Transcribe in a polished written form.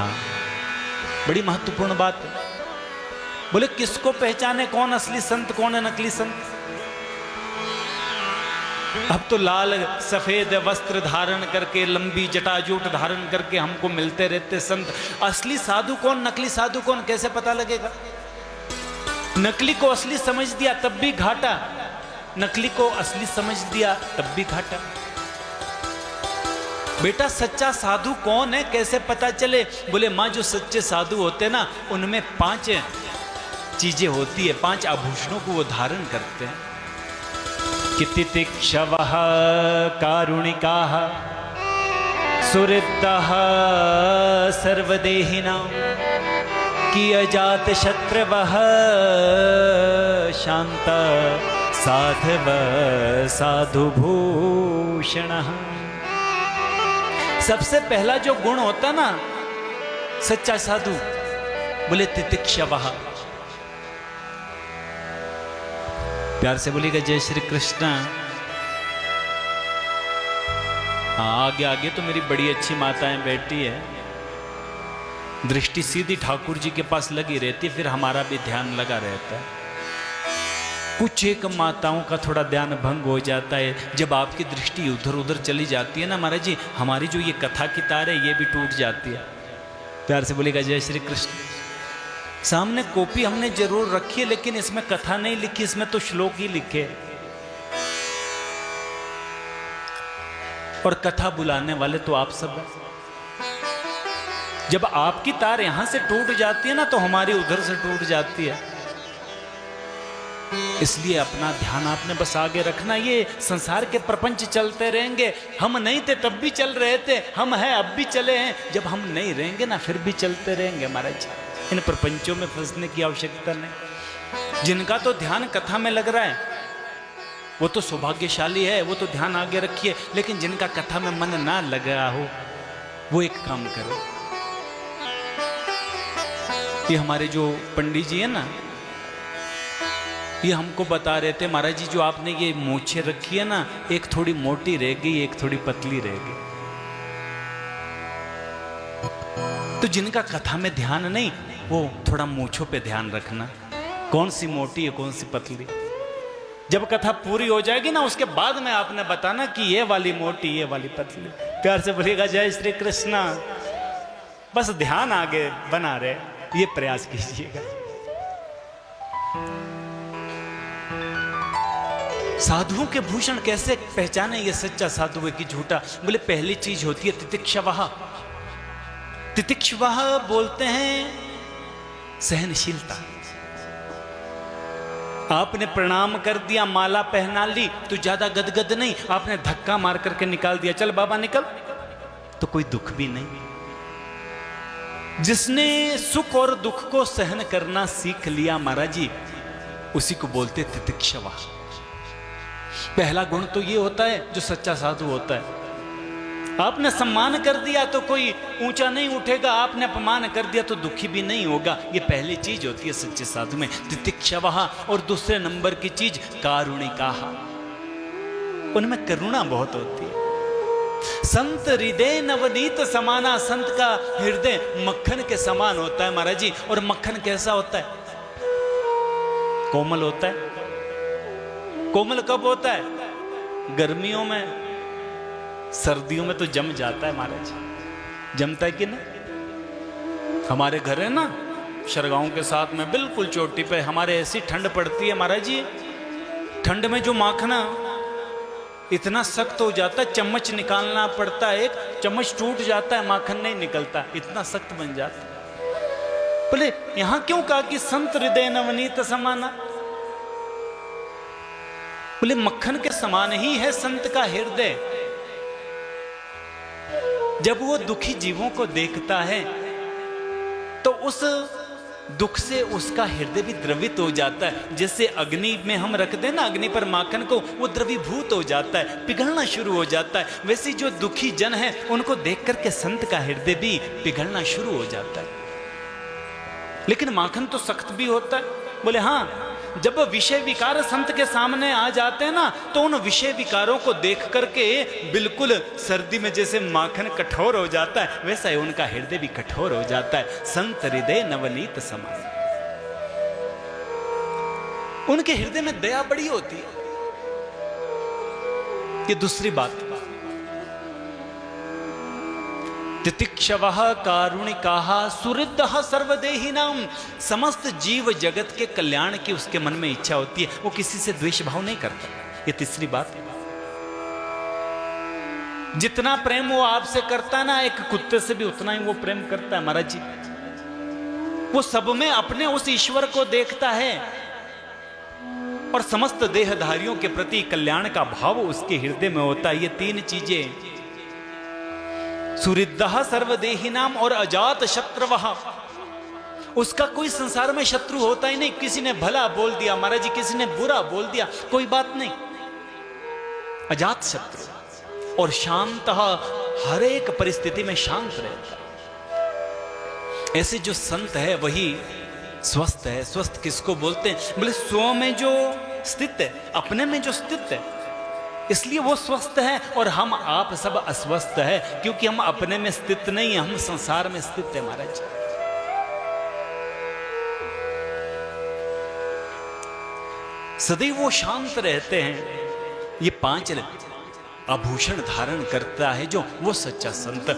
हाँ, बड़ी महत्वपूर्ण बात है। बोले किसको पहचाने कौन असली संत कौन है नकली संत? अब तो लाल सफेद वस्त्र धारण करके लंबी जटाजूट धारण करके हमको मिलते रहते संत। असली साधु कौन नकली साधु कौन कैसे पता लगेगा? नकली को असली समझ दिया तब भी घाटा, नकली को असली समझ दिया तब भी घाटा। बेटा सच्चा साधु कौन है कैसे पता चले? बोले माँ जो सच्चे साधु होते हैं ना उनमें 5 चीजें होती है, 5 आभूषणों को वो धारण करते हैं। कि तितिक्षवः कारुणिकाः सुहृदः सर्वदेहिनां कि अजात शत्रवः शांत साधव साधुभूषणः। सबसे पहला जो गुण होता ना सच्चा साधु, बोले तितिक्षवः। प्यार से बोलिएगा जय श्री कृष्ण। आगे आगे तो मेरी बड़ी अच्छी माताएं बैठी है, दृष्टि सीधी ठाकुर जी के पास लगी रहती है, फिर हमारा भी ध्यान लगा रहता है। कुछ एक माताओं का थोड़ा ध्यान भंग हो जाता है जब आपकी दृष्टि उधर उधर चली जाती है ना महाराज जी, हमारी जो ये कथा की तार है ये भी टूट जाती है। प्यार से बोलिएगा जय श्री कृष्ण। सामने कॉपी हमने जरूर रखी है लेकिन इसमें कथा नहीं लिखी, इसमें तो श्लोक ही लिखे और कथा बुलाने वाले तो आप सब हैं। जब आपकी तार यहां से टूट जाती है ना तो हमारी उधर से टूट जाती है। इसलिए अपना ध्यान आपने बस आगे रखना। ये संसार के प्रपंच चलते रहेंगे, हम नहीं थे तब भी चल रहे थे, हम हैं अब भी चले हैं, जब हम नहीं रहेंगे ना फिर भी चलते रहेंगे महाराज। इन प्रपंचों में फंसने की आवश्यकता नहीं। जिनका तो ध्यान कथा में लग रहा है वो तो सौभाग्यशाली है, वो तो ध्यान आगे रखिए। लेकिन जिनका कथा में मन ना लग रहा हो वो एक काम करो। ये हमारे जो पंडित जी है ना ये हमको बता रहे थे महाराज जी जो आपने ये मूछें रखी है ना एक थोड़ी मोटी रह गई एक थोड़ी पतली रह गई। तो जिनका कथा में ध्यान नहीं वो थोड़ा मूछों पे ध्यान रखना, कौन सी मोटी है कौन सी पतली। जब कथा पूरी हो जाएगी ना उसके बाद में आपने बताना कि ये वाली मोटी ये वाली पतली। प्यार से बोलिएगा जय श्री कृष्णा। बस ध्यान आगे बना रहे ये प्रयास कीजिएगा। साधुओं के भूषण कैसे पहचाने ये सच्चा साधु है कि झूठा? बोले पहली चीज होती है तितिक्षवः। तितिक्षवः बोलते हैं सहनशीलता। आपने प्रणाम कर दिया माला पहना ली तो ज्यादा गदगद नहीं, आपने धक्का मार करके निकाल दिया चल बाबा निकल, तो कोई दुख भी नहीं। जिसने सुख और दुख को सहन करना सीख लिया महाराज जी उसी को बोलते तितिक्षवः। पहला गुण तो ये होता है जो सच्चा साधु होता है। आपने सम्मान कर दिया तो कोई ऊंचा नहीं उठेगा, आपने अपमान कर दिया तो दुखी भी नहीं होगा। ये पहली चीज होती है सच्चे साधु में तितिक्षवः। और दूसरे नंबर की चीज कारुणिकाः, उनमें करुणा बहुत होती है। संत हृदय नवनीत समाना, संत का हृदय मक्खन के समान होता है महाराज जी। और मक्खन कैसा होता है? कोमल होता है। कोमल कब होता है? गर्मियों में, सर्दियों में तो जम जाता है महाराज। जमता है कि नहीं? हमारे घर है ना शरगांव के साथ में बिल्कुल चोटी पे, हमारे ऐसी ठंड पड़ती है महाराज जी। ठंड में जो माखना इतना सख्त हो जाता है, चम्मच निकालना पड़ता है, एक चम्मच टूट जाता है, माखन नहीं निकलता, इतना सख्त बन जाता है। बोले यहां क्यों कहा कि संत हृदय नवनीत समाना? बोले मक्खन के समान ही है संत का हृदय। जब वो दुखी जीवों को देखता है तो उस दुख से उसका हृदय भी द्रवित हो जाता है। जैसे अग्नि में हम रख दें ना अग्नि पर माखन को, वो द्रवीभूत हो जाता है, पिघलना शुरू हो जाता है। वैसे जो दुखी जन है उनको देख करके संत का हृदय भी पिघलना शुरू हो जाता है। लेकिन माखन तो सख्त भी होता है। बोले हाँ, जब विषय विकार संत के सामने आ जाते हैं ना, तो उन विषय विकारों को देख करके बिल्कुल सर्दी में जैसे माखन कठोर हो जाता है, वैसा ही उनका हृदय भी कठोर हो जाता है। संत हृदय नवनीत समान, उनके हृदय में दया बड़ी होती है। ये दूसरी बात। तितिक्षवः कारुणिकाः सुहृदः सर्वदेहिनाम, समस्त जीव जगत के कल्याण की उसके मन में इच्छा होती है, वो किसी से द्वेष भाव नहीं करता। ये तीसरी बात है। जितना प्रेम वो आपसे करता है ना, एक कुत्ते से भी उतना ही वो प्रेम करता है महाराज जी। वो सब में अपने उस ईश्वर को देखता है और समस्त देहधारियों के प्रति कल्याण का भाव उसके हृदय में होता है। ये तीन चीजें, सुहृदः सर्वदेहिनाम और अजात शत्रुवः, उसका कोई संसार में शत्रु होता ही नहीं। किसी ने भला बोल दिया महाराज जी, किसी ने बुरा बोल दिया, कोई बात नहीं, अजात शत्रु। और शांतः, हर एक परिस्थिति में शांत रहता है। ऐसे जो संत है वही स्वस्थ है। स्वस्थ किसको बोलते हैं? बोले स्व में जो स्थित है, अपने में जो स्थित है, इसलिए वो स्वस्थ है। और हम आप सब अस्वस्थ है, क्योंकि हम अपने में स्थित नहीं है, हम संसार में स्थित है महाराज। सदैव वो शांत रहते हैं। ये 5 आभूषण धारण करता है जो वो सच्चा संत।